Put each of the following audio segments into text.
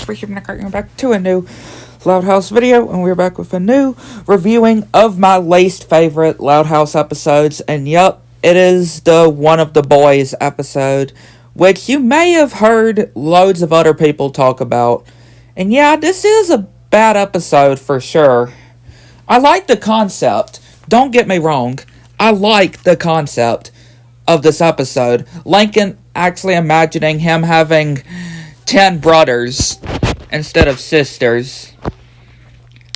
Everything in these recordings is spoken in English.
we're back to a new Loud House video, and we're back with a new reviewing of my least favorite Loud House episodes, and yep, it is the One of the Boys episode, which you may have heard loads of other people talk about, and yeah, this is a bad episode for sure. I like the concept, don't get me wrong, I like the concept of this episode. Lincoln actually imagining him having 10 brothers instead of sisters.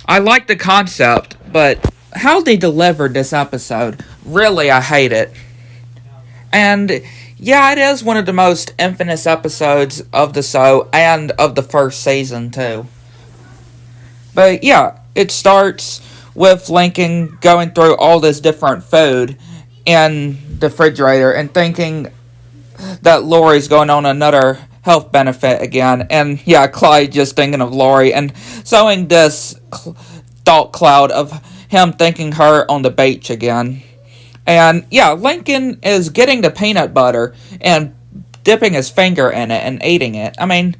I like the concept, but how they delivered this episode, really I hate it. And yeah, it is one of the most infamous episodes of the show and of the first season too. But yeah, it starts with Lincoln going through all this different food in the refrigerator and thinking that Lori's going on another health benefit again, and yeah, Clyde just thinking of Lori and sowing this thought cloud of him thinking her on the beach again. And yeah, Lincoln is getting the peanut butter and dipping his finger in it and eating it. I mean,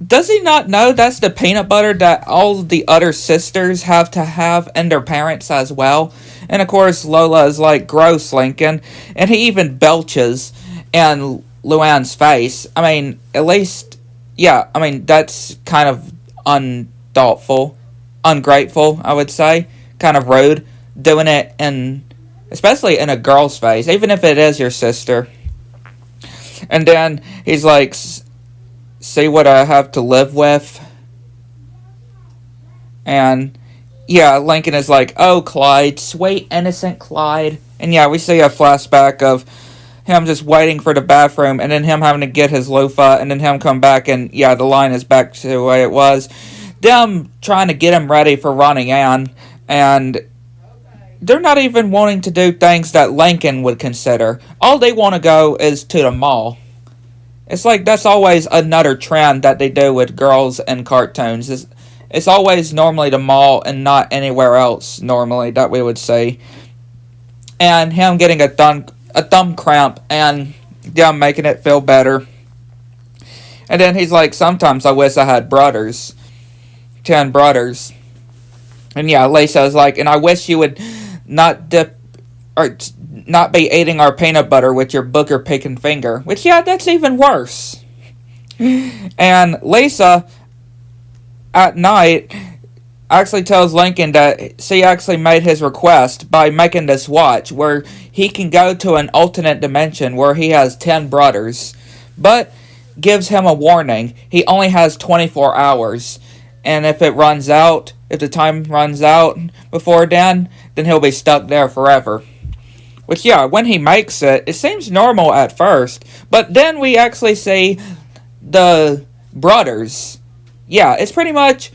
does he not know that's the peanut butter that all the other sisters have to have and their parents as well? And of course, Lola is like, gross, Lincoln. And he even belches in Luann's face. I mean, at least, yeah, I mean, that's kind of unthoughtful, ungrateful, I would say. Kind of rude, doing it especially in a girl's face, even if it is your sister. And then he's like, see what I have to live with? And yeah, Lincoln is like, oh, Clyde, sweet, innocent Clyde. And yeah, we see a flashback of him just waiting for the bathroom, and then him having to get his loofah, and then him come back, and yeah, the line is back to the way it was. Them trying to get him ready for running in, and they're not even wanting to do things that Lincoln would consider. All they want to go is to the mall. It's like that's always another trend that they do with girls and cartoons. It's always normally the mall and not anywhere else normally that we would see. And him getting a thumb cramp and yeah, making it feel better. And then he's like, sometimes I wish I had brothers. 10 brothers. And yeah, Lisa's like, and I wish you would not dip or not be eating our peanut butter with your booger picking finger. Which yeah, that's even worse. And Lisa at night actually tells Lincoln that she actually made his request by making this watch where he can go to an alternate dimension where he has 10 brothers, but gives him a warning. He only has 24 hours, and if the time runs out before then he'll be stuck there forever. Which yeah, when he makes it, it seems normal at first, but then we actually see the brothers. Yeah, it's pretty much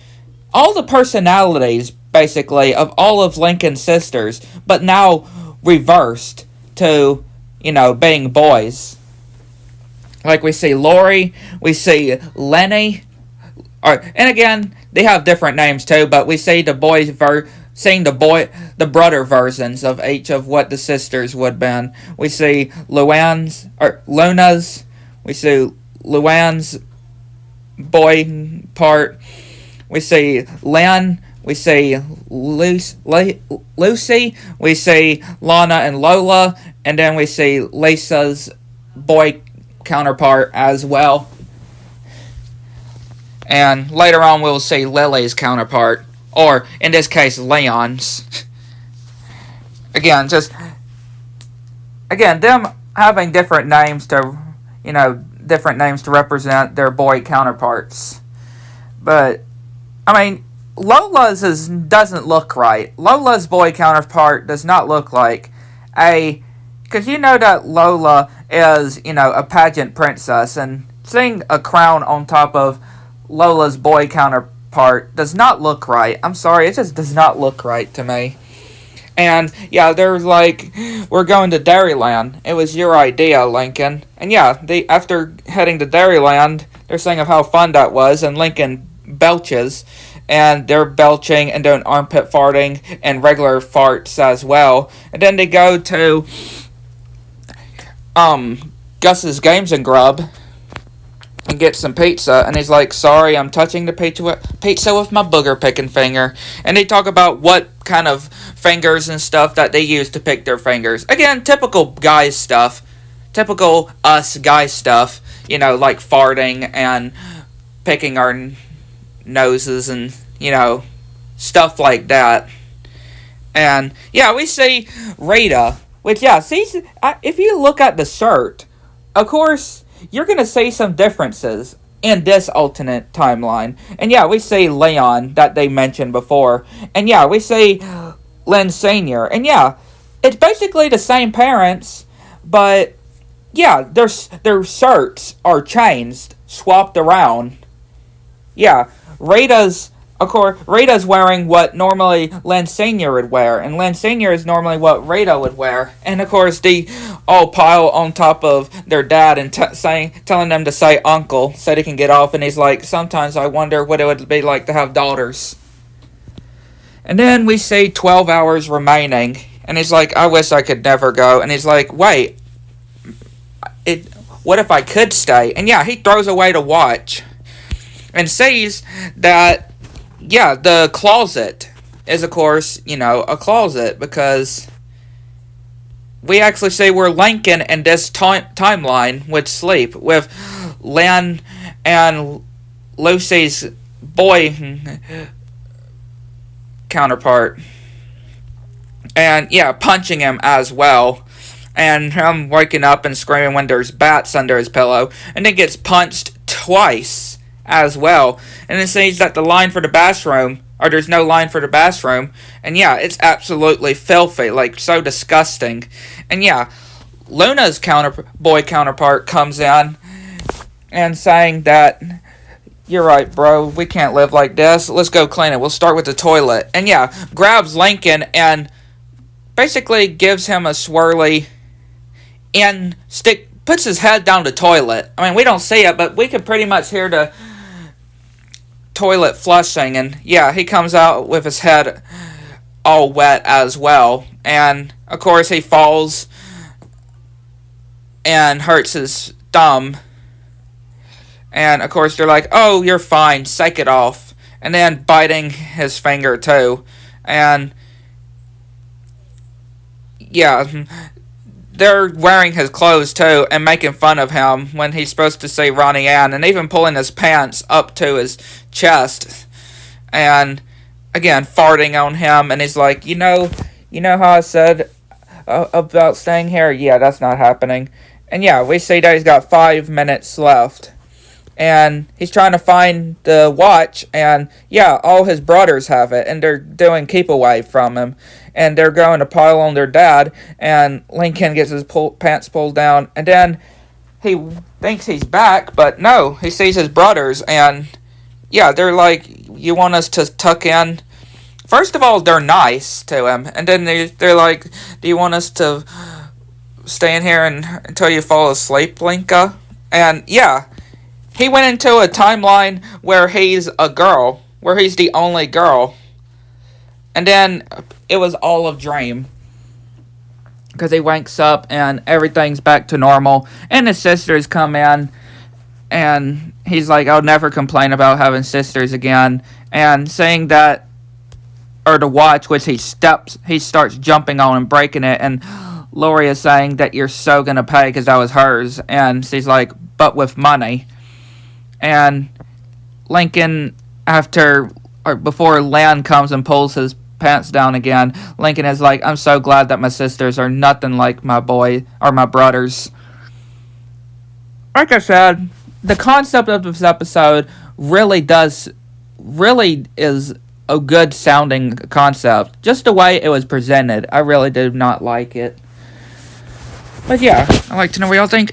all the personalities, basically, of all of Lincoln's sisters, but now reversed to, being boys. Like, we see Lori, we see Lenny, and again, they have different names too, but we see the brother versions of each of what the sisters would have been. We see Luna's, we see Luann's boy part, we see Len, we see Lucy, we see Lana and Lola, and then we see Lisa's boy counterpart as well. And later on we'll see Lily's counterpart, or in this case Leon's. Again, them having different names to represent their boy counterparts. But I mean, Lola's doesn't look right. Lola's boy counterpart does not look like because you know that Lola is, a pageant princess, and seeing a crown on top of Lola's boy counterpart does not look right. I'm sorry, it just does not look right to me. And yeah, they're like, we're going to Dairyland. It was your idea, Lincoln. And yeah, after heading to Dairyland, they're saying of how fun that was, and Lincoln belches, and they're belching and doing armpit farting and regular farts as well. And then they go to Gus's Games and Grub, and gets some pizza, and he's like, sorry, I'm touching the pizza with my booger picking finger. And they talk about what kind of fingers and stuff that they use to pick their fingers. Again, typical guys stuff. Typical us guy stuff. You know, like farting and picking our noses and, you know, stuff like that. And, yeah, we see Rita, which, yeah, see, if you look at the shirt, of course, you're going to see some differences in this alternate timeline. And, yeah, we see Leon, that they mentioned before. And, yeah, we see Lynn Sr. And, yeah, it's basically the same parents, but, yeah, their shirts are changed, swapped around. Yeah, Rita's wearing what normally Lynn Sr. would wear, and Lynn Sr. is normally what Rita would wear. And of course, they all pile on top of their dad and telling them to say uncle so they can get off. And he's like, sometimes I wonder what it would be like to have daughters. And then we see 12 hours remaining, and he's like, I wish I could never go. And he's like, wait, what if I could stay? And yeah, he throws away the watch and sees that, yeah, the closet is, of course, you know, a closet, because we actually see where Lincoln in this timeline would sleep with Lynn and Lucy's boy counterpart. And, yeah, punching him as well. And him waking up and screaming when there's bats under his pillow. And then gets punched twice as well. And it says that the line for the bathroom, or there's no line for the bathroom. And yeah, it's absolutely filthy, like so disgusting. And yeah, Luna's boy counterpart comes in and saying that, you're right, bro, we can't live like this. Let's go clean it. We'll start with the toilet. And yeah, grabs Lincoln and basically gives him a swirly and puts his head down the toilet. I mean, we don't see it, but we can pretty much hear the toilet flushing. And yeah, he comes out with his head all wet as well. And of course, he falls and hurts his thumb. And of course, they're like, oh, you're fine, shake it off. And then biting his finger too. And yeah, they're wearing his clothes too and making fun of him when he's supposed to say Ronnie Ann, and even pulling his pants up to his chest. And again, farting on him. And he's like, you know how I said about staying here? Yeah, that's not happening. And yeah, we see that he's got 5 minutes left. And he's trying to find the watch, and yeah, all his brothers have it, and they're doing keep away from him, and they're going to pile on their dad, and Lincoln gets his pants pulled down, and then he thinks he's back, but no, he sees his brothers, and yeah, they're like, you want us to tuck in? First of all, they're nice to him, and then they're like, do you want us to stay in here until you fall asleep, Linka? And yeah, he went into a timeline where he's a girl, where he's the only girl. And then it was all a dream. Because he wakes up and everything's back to normal. And his sisters come in. And he's like, I'll never complain about having sisters again. And saying that, or the watch, which he starts jumping on and breaking it. And Lori is saying that you're so going to pay because that was hers. And she's like, but with money. And Lincoln, before Lan comes and pulls his pants down again, Lincoln is like, I'm so glad that my sisters are nothing like my brothers. Like I said, the concept of this episode really is a good sounding concept. Just the way it was presented, I really did not like it. But yeah, I'd like to know what y'all think.